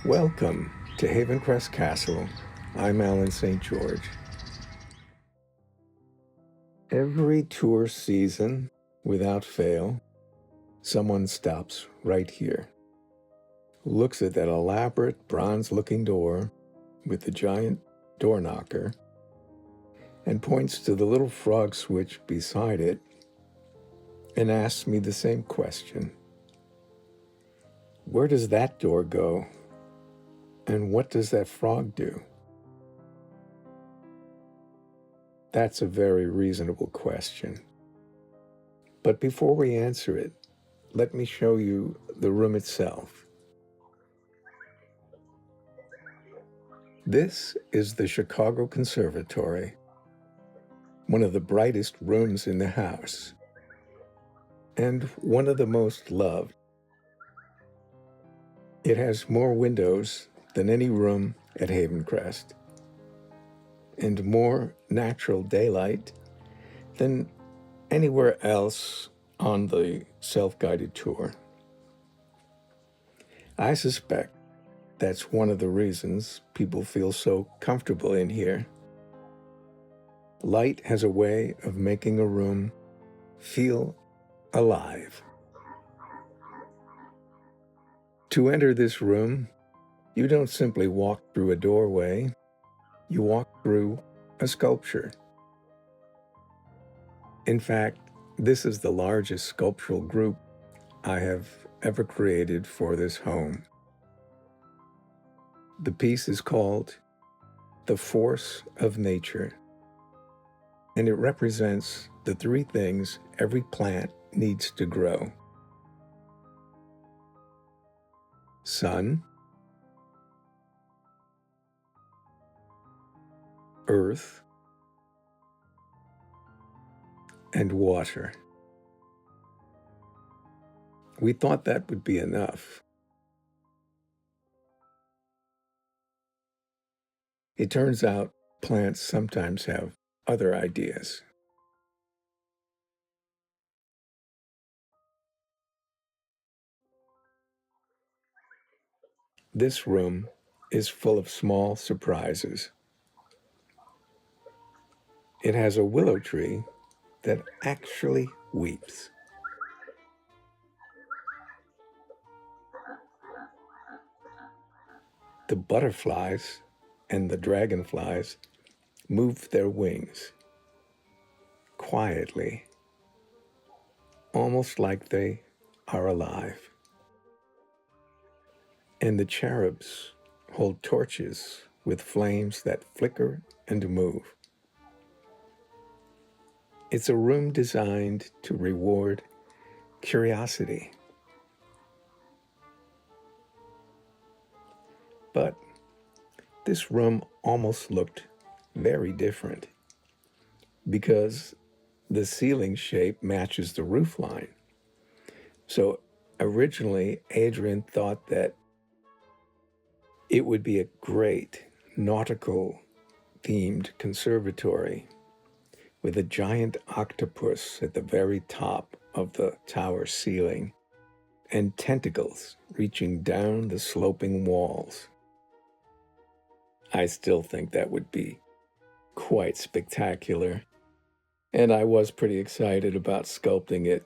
Welcome to Havencrest Castle. I'm Alan St. George. Every tour season, without fail, someone stops right here, looks at that elaborate bronze-looking door with the giant door knocker, and points to the little frog switch beside it and asks me the same question. Where does that door go? And what does that frog do? That's a very reasonable question. But before we answer it, let me show you the room itself. This is the Chicago Conservatory, one of the brightest rooms in the house, and one of the most loved. It has more windows than any room at Havencrest, and more natural daylight than anywhere else on the self-guided tour. I suspect that's one of the reasons people feel so comfortable in here. Light has a way of making a room feel alive. To enter this room, you don't simply walk through a doorway, you walk through a sculpture. In fact, this is the largest sculptural group I have ever created for this home. The piece is called The Force of Nature, and it represents the three things every plant needs to grow: sun, earth, and water. We thought that would be enough. It turns out plants sometimes have other ideas. This room is full of small surprises. It has a willow tree that actually weeps. The butterflies and the dragonflies move their wings quietly, almost like they are alive. And the cherubs hold torches with flames that flicker and move. It's a room designed to reward curiosity. But this room almost looked very different because the ceiling shape matches the roof line. So originally, Adrianne thought that it would be a great nautical themed conservatory with a giant octopus at the very top of the tower ceiling and tentacles reaching down the sloping walls. I still think that would be quite spectacular, and I was pretty excited about sculpting it.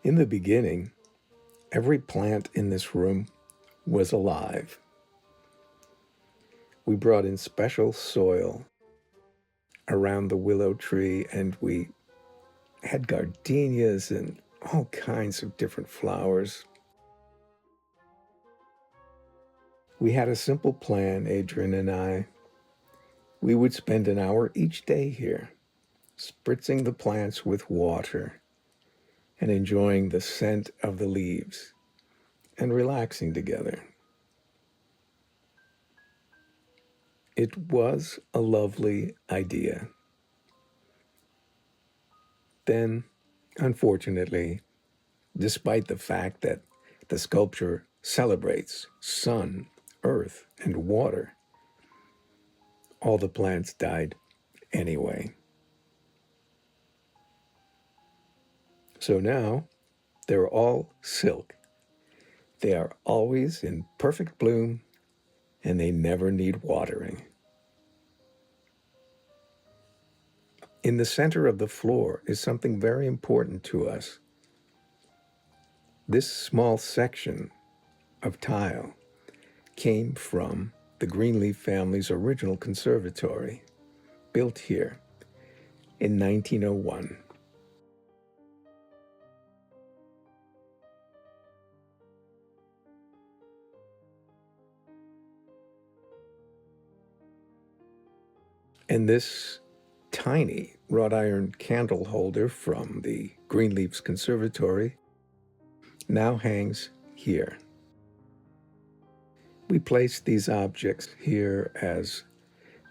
In the beginning, every plant in this room was alive. We brought in special soil around the willow tree, and we had gardenias and all kinds of different flowers. We had a simple plan, Adrianne and I. We would spend an hour each day here, spritzing the plants with water and enjoying the scent of the leaves and relaxing together. It was a lovely idea. Then, unfortunately, despite the fact that the sculpture celebrates sun, earth, and water, all the plants died anyway. So now they're all silk, They are always in perfect bloom, and they never need watering. In the center of the floor is something very important to us. This small section of tile came from the Greenleaf family's original conservatory, built here in 1901. And this tiny wrought iron candle holder from the Greenleaf's conservatory now hangs here. We place these objects here as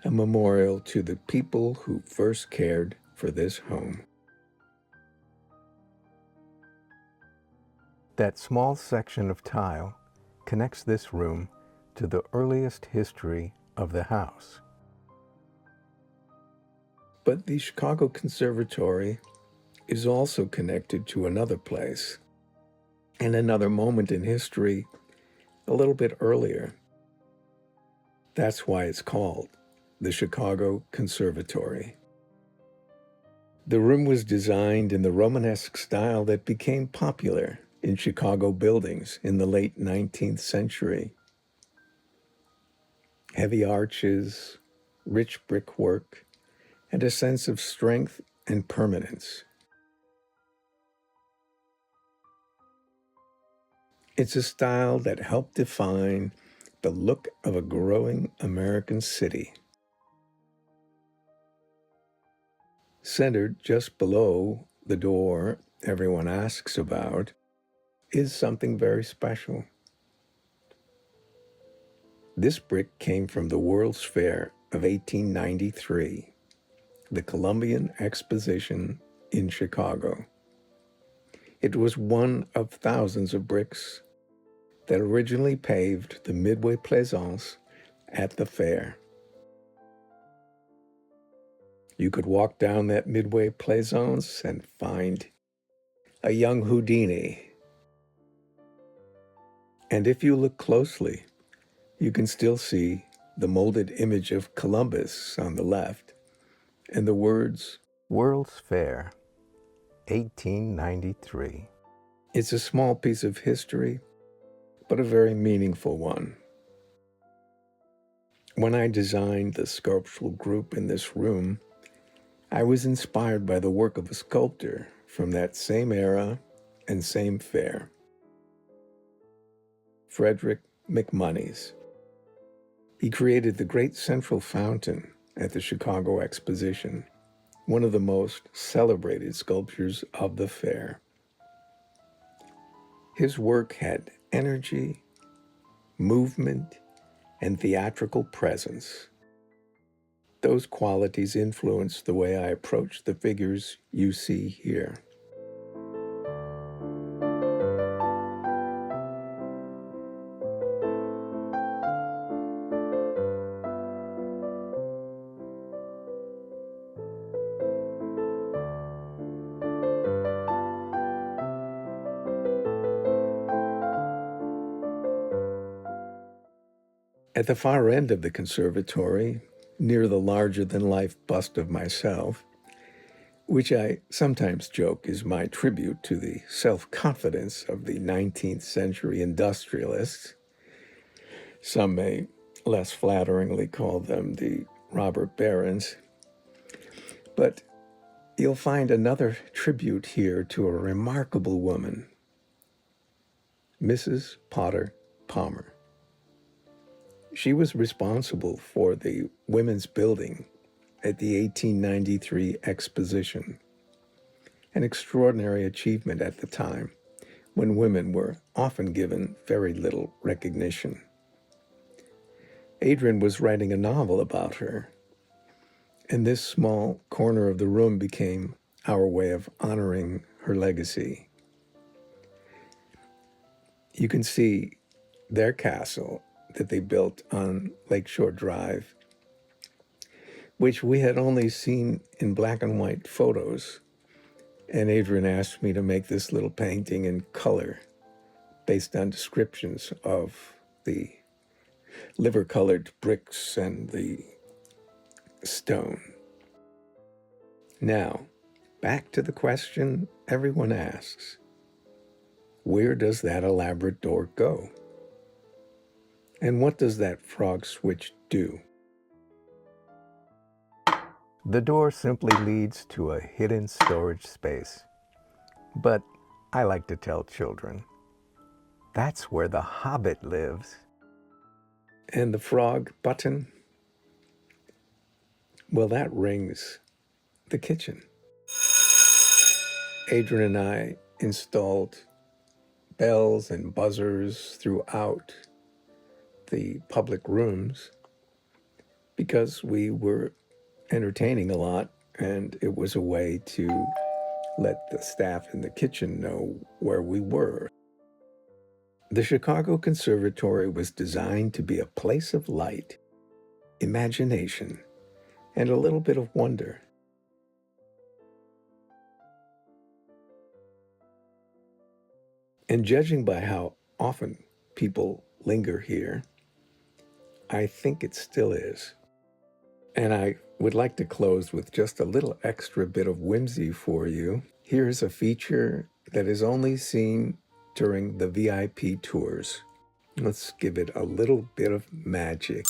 a memorial to the people who first cared for this home. That small section of tile connects this room to the earliest history of the house. But the Chicago Conservatory is also connected to another place and another moment in history a little bit earlier. That's why it's called the Chicago Conservatory. The room was designed in the Romanesque style that became popular in Chicago buildings in the late 19th century. Heavy arches, rich brickwork, and a sense of strength and permanence. It's a style that helped define the look of a growing American city. Centered just below the door everyone asks about is something very special. This brick came from the World's Fair of 1893, the Colombian Exposition in Chicago. It was one of thousands of bricks that originally paved the Midway Plaisance at the fair. You could walk down that Midway Plaisance and find a young Houdini. And if you look closely, you can still see the molded image of Columbus on the left and the words, World's Fair, 1893. It's a small piece of history, but a very meaningful one. When I designed the sculptural group in this room, I was inspired by the work of a sculptor from that same era and same fair, Frederick McMonnies. He created the great central fountain at the Chicago Exposition, one of the most celebrated sculptures of the fair. His work had energy, movement, and theatrical presence. Those qualities influenced the way I approach the figures you see here. At the far end of the conservatory, near the larger-than-life bust of myself, which I sometimes joke is my tribute to the self-confidence of the 19th century industrialists. Some may less flatteringly call them the robber barons. But you'll find another tribute here to a remarkable woman, Mrs. Potter Palmer. She was responsible for the women's building at the 1893 Exposition, an extraordinary achievement at the time when women were often given very little recognition. Adrianne was writing a novel about her, and this small corner of the room became our way of honoring her legacy. You can see their castle that they built on Lakeshore Drive, which we had only seen in black and white photos. And Adrianne asked me to make this little painting in color based on descriptions of the liver-colored bricks and the stone. Now, back to the question everyone asks. Where does that elaborate door go? And what does that frog switch do? The door simply leads to a hidden storage space. But I like to tell children, that's where the Hobbit lives. And the frog button? Well, that rings the kitchen. Adrianne and I installed bells and buzzers throughout the public rooms because we were entertaining a lot, and it was a way to let the staff in the kitchen know where we were. The Chicago Conservatory was designed to be a place of light, imagination, and a little bit of wonder. And judging by how often people linger here, I think it still is. And I would like to close with just a little extra bit of whimsy for you. Here's a feature that is only seen during the VIP tours. Let's give it a little bit of magic.